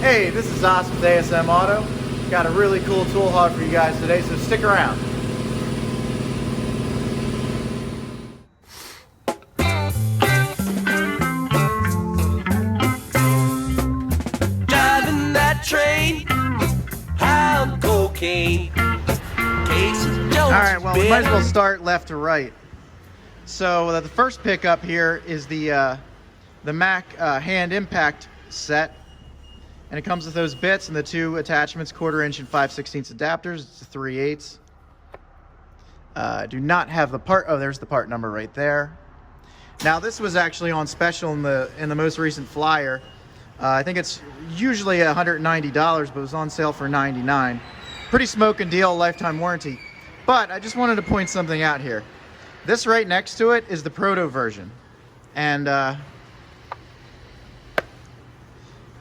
Hey, this is Oscar with ASM Auto. Got a really cool tool haul for you guys today, so stick around. Driving that train, pound cocaine. Alright, well, we might as well start left to right. So the first pickup here is the Mac hand impact set. And it comes with those bits and the two attachments, 1/4 inch and 5/16 adapters. It's a 3/8. Do not have the part. Oh, there's the part number right there. Now this was actually on special in the most recent flyer. I think it's usually $190, but it was on sale for $99. Pretty smoking deal, lifetime warranty. But I just wanted to point something out here. This right next to it is the proto version, and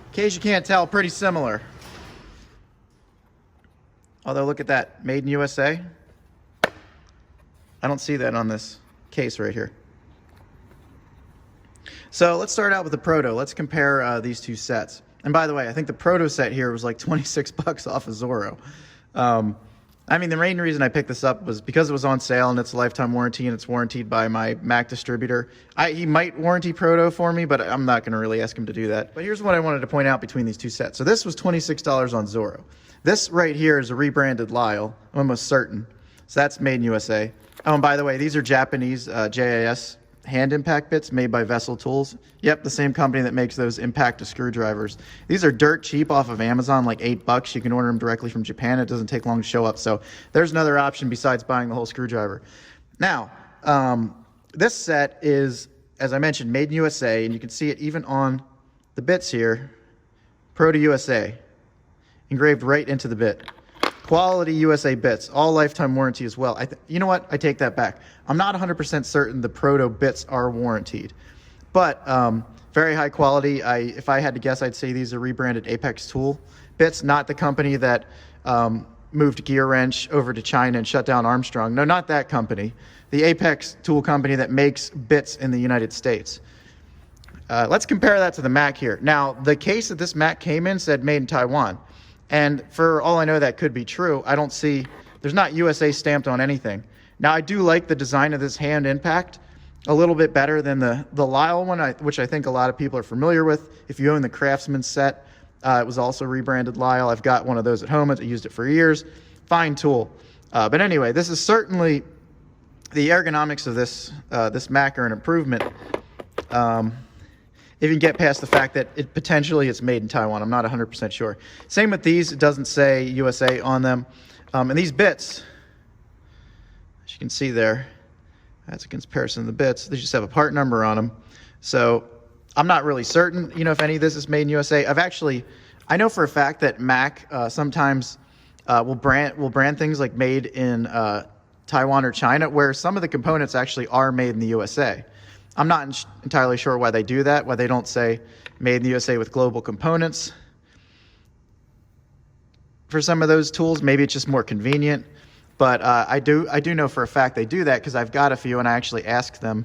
in case you can't tell, pretty similar. Although look at that, made in USA. I don't see that on this case right here. So let's start out with the proto. Let's compare these two sets. And by the way, I think the proto set here was like 26 bucks off of Zorro. I mean, the main reason I picked this up was because it was on sale and it's a lifetime warranty and it's warranted by my Mac distributor. He might warranty Proto for me, but I'm not going to really ask him to do that. But here's what I wanted to point out between these two sets. So this was $26 on Zorro. This right here is a rebranded Lyle, I'm almost certain. So that's made in USA. Oh, and by the way, these are Japanese JAS hand impact bits made by Vessel Tools. Yep, the same company that makes those impact screwdrivers. These are dirt cheap off of Amazon, like $8. You can order them directly from Japan. It doesn't take long to show up. So there's another option besides buying the whole screwdriver. Now, this set is, as I mentioned, made in USA, and you can see it even on the bits here. Proto USA, engraved right into the bit. Quality USA bits, all lifetime warranty as well. You know what? I take that back. I'm not 100% certain the Proto bits are warranted, but very high quality. If I had to guess, I'd say these are rebranded Apex Tool bits, not the company that moved Gear Wrench over to China and shut down Armstrong. No, not that company. The Apex Tool company that makes bits in the United States. Let's compare that to the Mac here. Now, the case that this Mac came in said made in Taiwan. And for all I know, that could be true. I don't see, there's not USA stamped on anything. Now, I do like the design of this hand impact a little bit better than the Lyle one, which I think a lot of people are familiar with. If you own the Craftsman set, it was also rebranded Lyle. I've got one of those at home. I've used it for years. Fine tool. But anyway, this is certainly, the ergonomics of this Mac are an improvement. If you can get past the fact that it potentially is made in Taiwan. I'm not 100% sure. Same with these. It doesn't say USA on them. And these bits, as you can see there, that's a comparison of the bits. They just have a part number on them. So I'm not really certain, if any of this is made in USA. I know for a fact that Mac sometimes will brand things like made in Taiwan or China, where some of the components actually are made in the USA. I'm not entirely sure why they do that, why they don't say made in the USA with global components for some of those tools. Maybe it's just more convenient, but I do know for a fact they do that because I've got a few and I actually asked them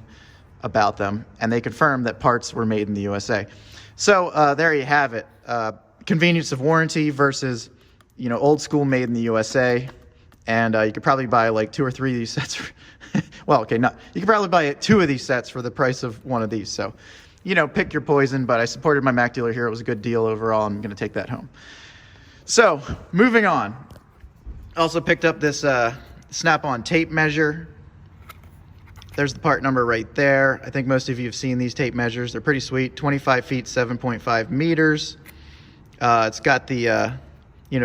about them and they confirmed that parts were made in the USA. So there you have it. Convenience of warranty versus, old school made in the USA. And you could probably buy like 2 or 3 of these sets. Well, okay, you could probably buy 2 of these sets for the price of one of these. So, pick your poison, but I supported my Mac dealer here. It was a good deal overall. I'm going to take that home. So, moving on. Also picked up this snap-on tape measure. There's the part number right there. I think most of you have seen these tape measures. They're pretty sweet. 25 feet, 7.5 meters. It's got the...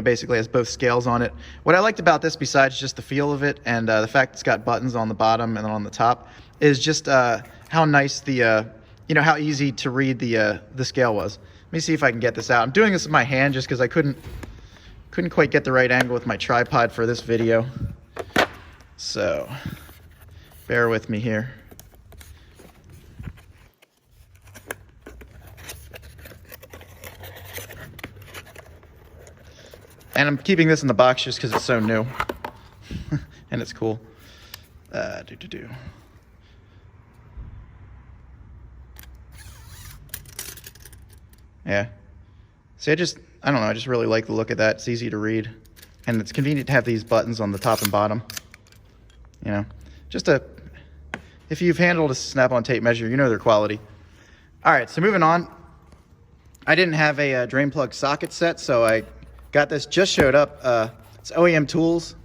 basically has both scales on it. What I liked about this, besides just the feel of it and the fact it's got buttons on the bottom and then on the top, is just how nice how easy to read the scale was. Let me see if I can get this out. I'm doing this with my hand just because I couldn't quite get the right angle with my tripod for this video. So, bear with me here. And I'm keeping this in the box just because it's so new. And it's cool. Yeah. See, I don't know, I just really like the look of that. It's easy to read. And it's convenient to have these buttons on the top and bottom. You know, if you've handled a Snap-on tape measure, you know their quality. All right, so moving on. I didn't have a drain plug socket set, so I got this, just showed up. It's OEM Tools.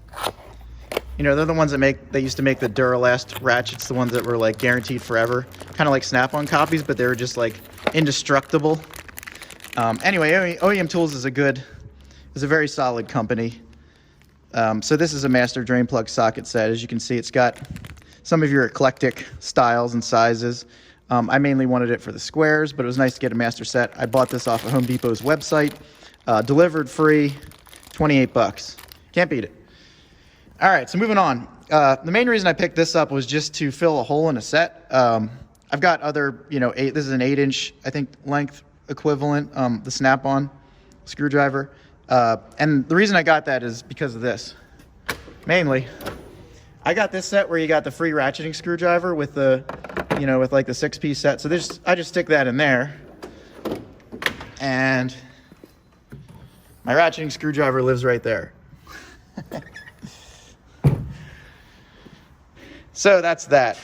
You know, they're the ones that they used to make the Duralast ratchets, the ones that were like guaranteed forever. Kind of like Snap-on copies, but they were just like indestructible. Anyway, OEM Tools is a very solid company. So this is a master drain plug socket set. As you can see, it's got some of your eclectic styles and sizes. I mainly wanted it for the squares, but it was nice to get a master set. I bought this off of Home Depot's website. Delivered free, 28 bucks. Can't beat it. All right, so moving on. The main reason I picked this up was just to fill a hole in a set. I've got other, this is an 8-inch, I think, length equivalent, the Snap-on screwdriver. And the reason I got that is because of this. Mainly, I got this set where you got the free ratcheting screwdriver with the, with like the 6-piece set. So I just stick that in there. And my ratcheting screwdriver lives right there. So that's that.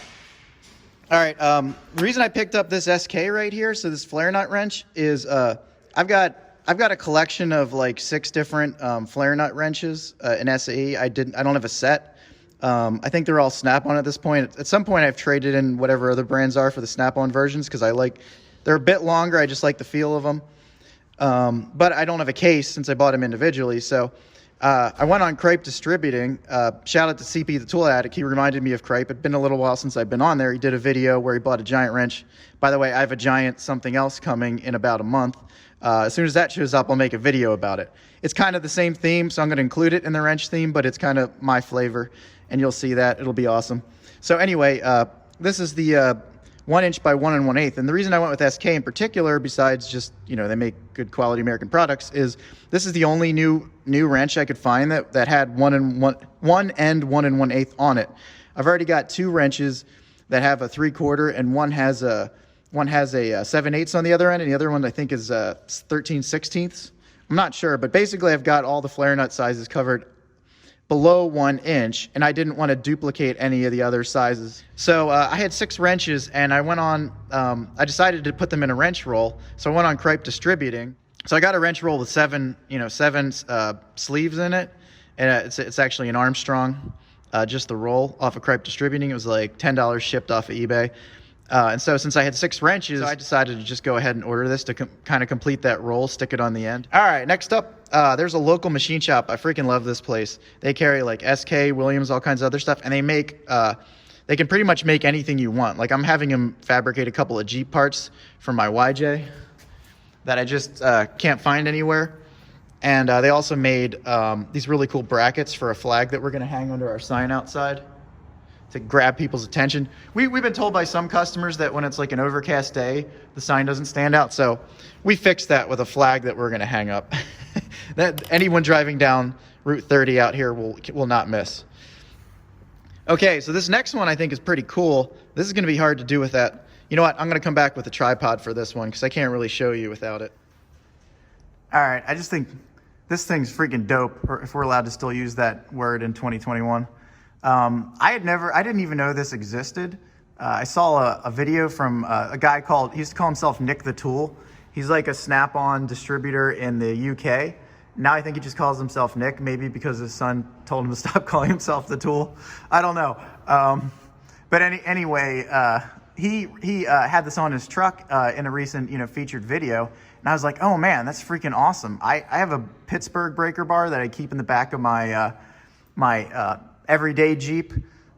All right, the reason I picked up this SK right here, so this flare nut wrench, is I've got a collection of like 6 different flare nut wrenches in SAE. I don't have a set. I think they're all Snap-on at this point. At some point, I've traded in whatever other brands are for the Snap-on versions because they're a bit longer. I just like the feel of them. But I don't have a case since I bought them individually. So I went on Cripe Distributing. Shout out to CP the Tool Addict. He reminded me of Cripe. It's been a little while since I've been on there. He did a video where he bought a giant wrench. By the way, I have a giant something else coming in about a month. As soon as that shows up, I'll make a video about it. It's kind of the same theme, so I'm going to include it in the wrench theme, but it's kind of my flavor, and you'll see that. It'll be awesome. So anyway, this is the 1-inch by 1 1/8, and the reason I went with SK in particular, besides just, they make good quality American products, is this is the only new wrench I could find that had 1 and 1 1/8 on it. I've already got 2 wrenches that have a 3/4, and one has a 7/8 on the other end, and the other one I think is 13/16. I'm not sure, but basically I've got all the flare nut sizes covered below 1 inch, and I didn't want to duplicate any of the other sizes. So I had 6 wrenches, and I went on, I decided to put them in a wrench roll, so I went on Cripe Distributing. So I got a wrench roll with 7 sleeves in it, and it's actually an Armstrong, just the roll off of Cripe Distributing. It was like $10 shipped off of eBay. And so since I had 6 wrenches, I decided to just go ahead and order this to kind of complete that roll, stick it on the end. All right, next up, there's a local machine shop. I freaking love this place. They carry like SK, Williams, all kinds of other stuff, and they make, they can pretty much make anything you want. Like I'm having them fabricate a couple of Jeep parts for my YJ that I just can't find anywhere. And they also made these really cool brackets for a flag that we're gonna hang under our sign outside to grab people's attention. We've been told by some customers that when it's like an overcast day, the sign doesn't stand out. So we fixed that with a flag that we're gonna hang up. That anyone driving down Route 30 out here will not miss. Okay, so this next one I think is pretty cool. This is gonna be hard to do with that. You know what, I'm gonna come back with a tripod for this one because I can't really show you without it. All right, I just think this thing's freaking dope, if we're allowed to still use that word in 2021. I didn't even know this existed. I saw a video from a guy he used to call himself Nick the Tool. He's like a Snap-on distributor in the UK. Now I think he just calls himself Nick, maybe because his son told him to stop calling himself the Tool. I don't know. But anyway, he had this on his truck in a recent featured video, and I was like, oh man, that's freaking awesome. I have a Pittsburgh breaker bar that I keep in the back of my everyday Jeep,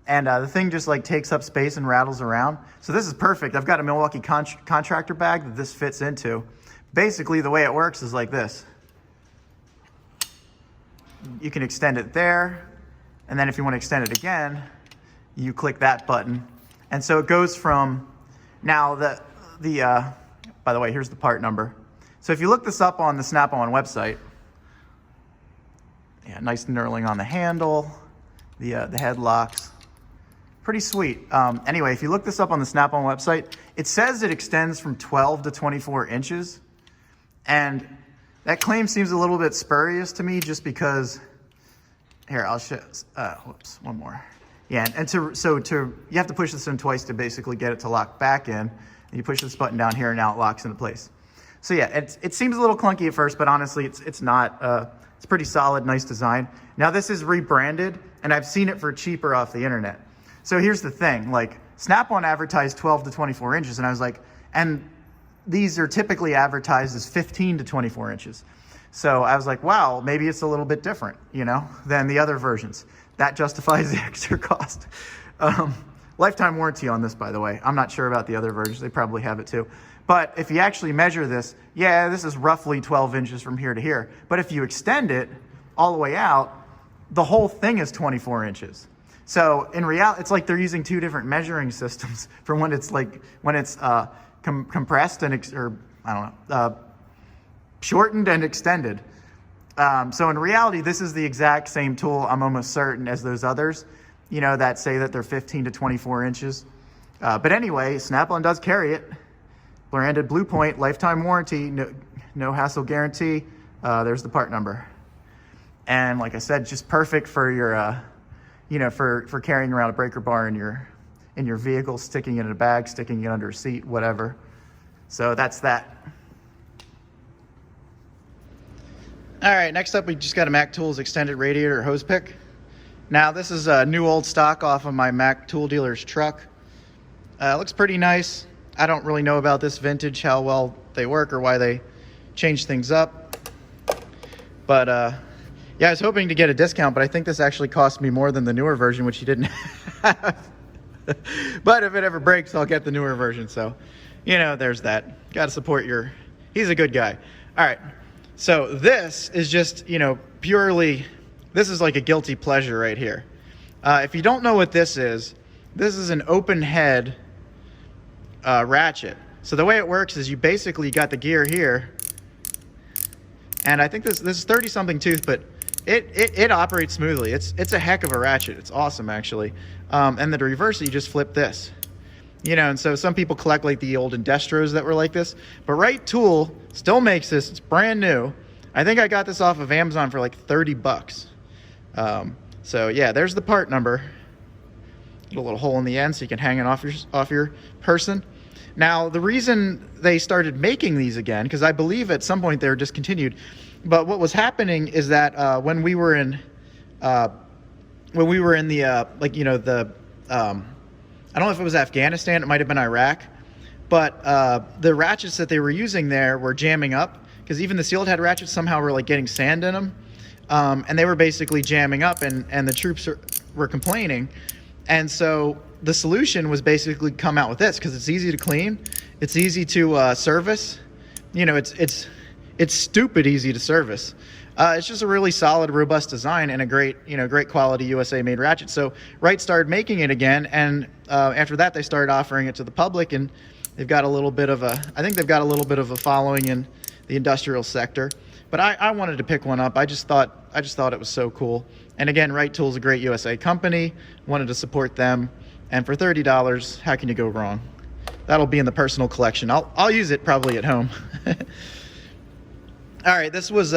and the thing just like takes up space and rattles around. So this is perfect. I've got a Milwaukee contractor bag that this fits into. Basically, the way it works is like this. You can extend it there, and then if you want to extend it again, you click that button. And so it goes from, now by the way, here's the part number. So if you look this up on the Snap-on website, yeah, nice knurling on the handle. The head locks, pretty sweet. Anyway, if you look this up on the Snap-on website, it says it extends from 12 to 24 inches, and That claim seems a little bit spurious to me just because, here, I'll show, whoops, one more. Yeah, and you have to push this in twice to basically get it to lock back in. And you push this button down here and now it locks into place. So yeah, it seems a little clunky at first, but honestly, it's not. It's pretty solid, nice design. Now this is rebranded, and I've seen it for cheaper off the internet. So here's the thing, like Snap-on advertised 12 to 24 inches, and I was like, and these are typically advertised as 15 to 24 inches. So I was like, wow, maybe it's a little bit different, you know, than the other versions. That justifies the extra cost. Lifetime warranty on this, by the way. I'm not sure about the other versions. They probably have it too. But if you actually measure this, yeah, this is roughly 12 inches from here to here. But if you extend it all the way out, the whole thing is 24 inches. So in reality, it's like they're using two different measuring systems for when it's compressed and, shortened and extended. So in reality, this is the exact same tool, I'm almost certain, as those others, you know, that say that they're 15 to 24 inches. But anyway, Snap-on does carry it. Branded Blue Point, lifetime warranty, no hassle guarantee. There's the part number. And like I said, just perfect for your, for carrying around a breaker bar in your vehicle, sticking it in a bag, sticking it under a seat, whatever. So that's that. All right, next up, we just got a Mac Tools extended radiator hose pick. Now this is a new old stock off of my Mac tool dealer's truck. It looks pretty nice. I don't really know about this vintage, how well they work or why they change things up. But yeah, I was hoping to get a discount, but I think this actually cost me more than the newer version, which you didn't have. But if it ever breaks, I'll get the newer version. So, you know, there's that. Got to support he's a good guy. All right. So this is just, purely, this is like a guilty pleasure right here. If you don't know what this is an open head ratchet. So the way it works is you basically got the gear here, and I think this is 30 something tooth, but it operates smoothly. It's a heck of a ratchet. It's awesome, actually. And then to reverse it, you just flip this. And so some people collect like the old Indestros that were like this, but Wright Tool still makes this. It's brand new. I think I got this off of Amazon for like 30 bucks. So yeah, there's the part number. A little hole in the end so you can hang it off your person. Now, the reason they started making these again, because I believe at some point they were discontinued, but what was happening is that when we were in the I don't know if it was Afghanistan, it might have been Iraq, but the ratchets that they were using there were jamming up, because even the sealed head ratchets somehow were like getting sand in them, and they were basically jamming up, and the troops were complaining. And so the solution was basically come out with this, because it's easy to clean, it's easy to service, it's stupid easy to service. It's just a really solid, robust design and a great quality USA made ratchet. So Wright started making it again, and after that they started offering it to the public, and they've got a little bit of a following in the industrial sector. But I wanted to pick one up. I just thought it was so cool. And again, Wright Tool's a great USA company. Wanted to support them, and for $30, how can you go wrong? That'll be in the personal collection. I'll use it probably at home. All right, this is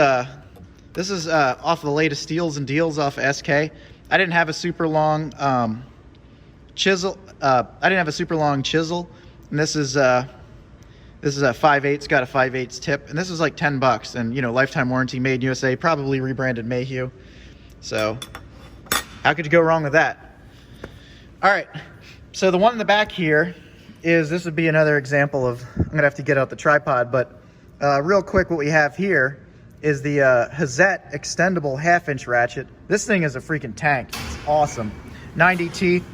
off the latest steals and deals off of SK. I didn't have a super long chisel. And this is a 5/8. It's got a 5/8 tip, and this is like 10 bucks. And lifetime warranty, made in USA, probably rebranded Mayhew. So how could you go wrong with that? All right, so the one in the back here this would be another example of, I'm gonna have to get out the tripod, but real quick, what we have here is the Hazet extendable 1/2 inch ratchet. This thing is a freaking tank. It's awesome. 90 teeth.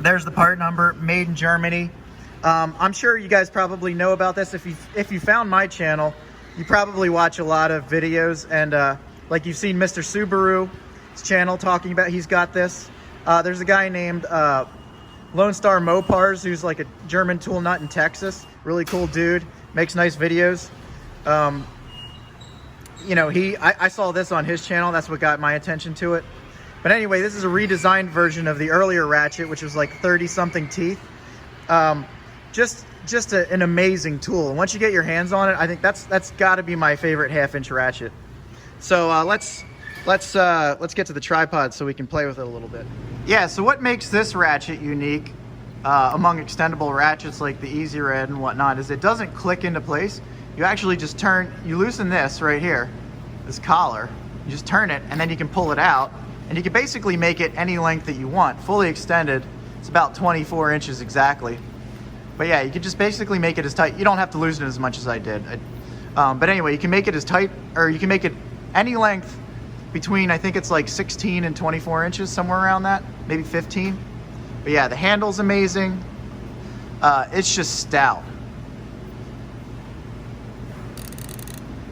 There's the part number, made in Germany. I'm sure you guys probably know about this. If you found my channel, you probably watch a lot of videos, and like you've seen Mr. Subaru's channel talking about, he's got this. There's a guy named Lone Star Mopars, who's like a German tool nut in Texas. Really cool dude, makes nice videos. I saw this on his channel. That's what got my attention to it. But anyway, this is a redesigned version of the earlier ratchet, which was like 30 something teeth. Just just an amazing tool. And once you get your hands on it, I think that's got to be my favorite 1/2-inch ratchet. So let's get to the tripod so we can play with it a little bit. Yeah, so what makes this ratchet unique among extendable ratchets like the Easy Red and whatnot is it doesn't click into place. You actually just you loosen this right here, this collar, you just turn it and then you can pull it out and you can basically make it any length that you want. Fully extended, it's about 24 inches exactly. But yeah, you can just basically make it as tight. You don't have to loosen it as much as I did. But anyway, you can make it as tight, or you can make it any length between, I think it's like 16 and 24 inches, somewhere around that, maybe 15. But yeah, the handle's amazing. It's just stout.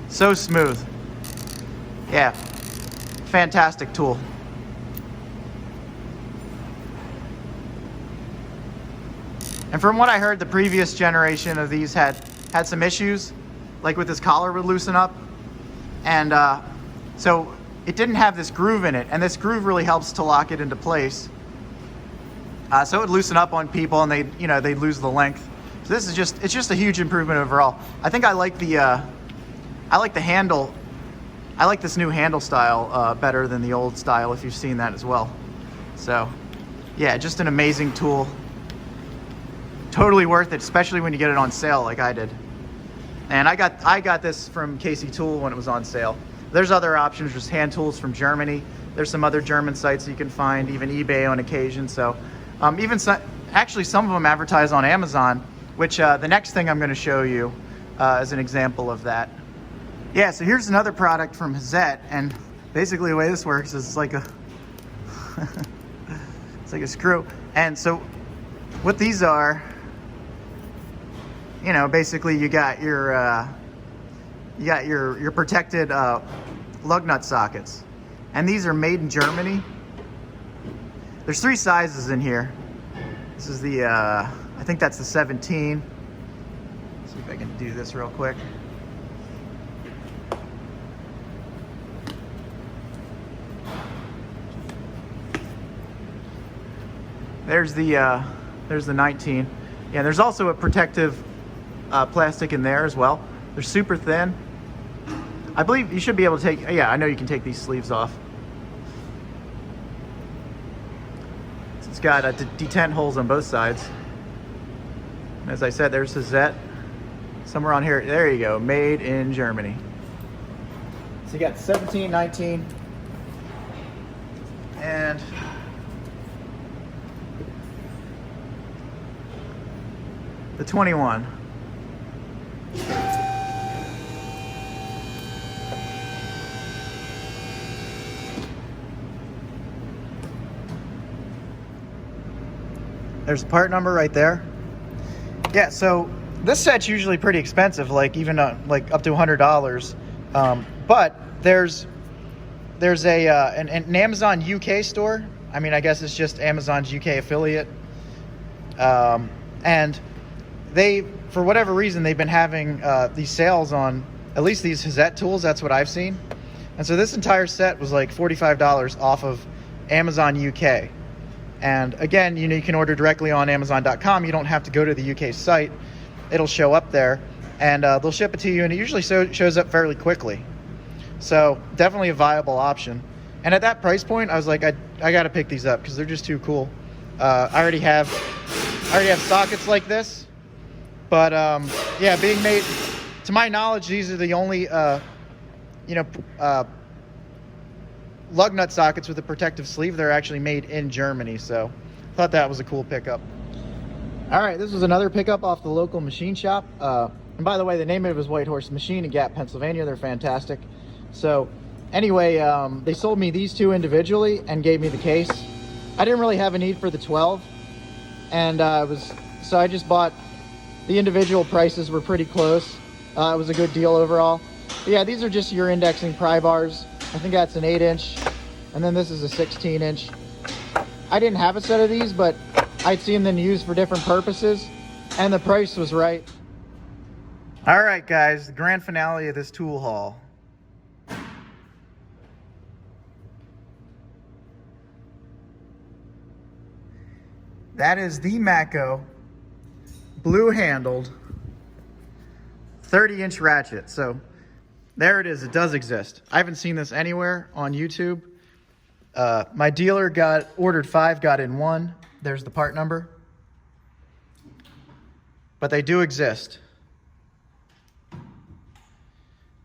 So smooth. Yeah, fantastic tool. And from what I heard, the previous generation of these had some issues, like with this collar would loosen up. And so it didn't have this groove in it, and this groove really helps to lock it into place. So it would loosen up on people and they'd lose the length. So this is it's just a huge improvement overall. I think I like the handle. I like this new handle style better than the old style, if you've seen that as well. So yeah, just an amazing tool. Totally worth it, especially when you get it on sale like I did. And I got this from Casey Tool when it was on sale. There's other options, just hand tools from Germany. There's some other German sites you can find, even eBay on occasion. So actually some of them advertise on Amazon, which the next thing I'm going to show you is an example of that. Yeah, so here's another product from Hazet, and basically the way this works is it's like a it's like a screw. And so what these are, basically you got your protected lug nut sockets, and these are made in Germany. There's 3 sizes in here. This is the I think that's the 17. Let's see if I can do this real quick. There's the 19. Yeah, there's also a protective plastic in there as well. They're super thin. I believe you should be able to take, yeah, I know you can take these sleeves off. It's got detent holes on both sides. And as I said, there's Hazet. Somewhere on here, there you go, made in Germany. So you got 17, 19, and the 21. There's the part number right there. Yeah, so this set's usually pretty expensive, like even like up to $100. But there's an Amazon UK store. I mean, I guess it's just Amazon's UK affiliate. And they, for whatever reason, they've been having these sales on at least these Hazet tools. That's what I've seen. And so this entire set was like $45 off of Amazon UK. And again, you can order directly on Amazon.com. You don't have to go to the UK site. It'll show up there, and they'll ship it to you, and it usually shows up fairly quickly. So definitely a viable option. And at that price point, I was like, I got to pick these up because they're just too cool. I already have sockets like this, but yeah, being made, to my knowledge, these are the only lug nut sockets with a protective sleeve. They're actually made in Germany, so I thought that was a cool pickup. All right, this was another pickup off the local machine shop. And by the way, the name of it is White Horse Machine in Gap, Pennsylvania. They're fantastic. So anyway, they sold me these 2 individually and gave me the case. I didn't really have a need for the 12, and so I just bought the individual. Prices were pretty close. It was a good deal overall. But yeah, these are just your indexing pry bars. I think that's an 8-inch, and then this is a 16-inch. I didn't have a set of these, but I'd seen them used for different purposes, and the price was right. All right, guys, the grand finale of this tool haul. That is the Matco blue handled 30-inch ratchet. So there it is. It does exist. I haven't seen this anywhere on YouTube. My dealer ordered 5, got in 1. There's the part number. But they do exist.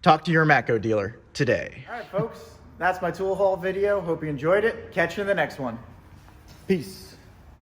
Talk to your Matco dealer today. All right, folks. That's my tool haul video. Hope you enjoyed it. Catch you in the next one. Peace.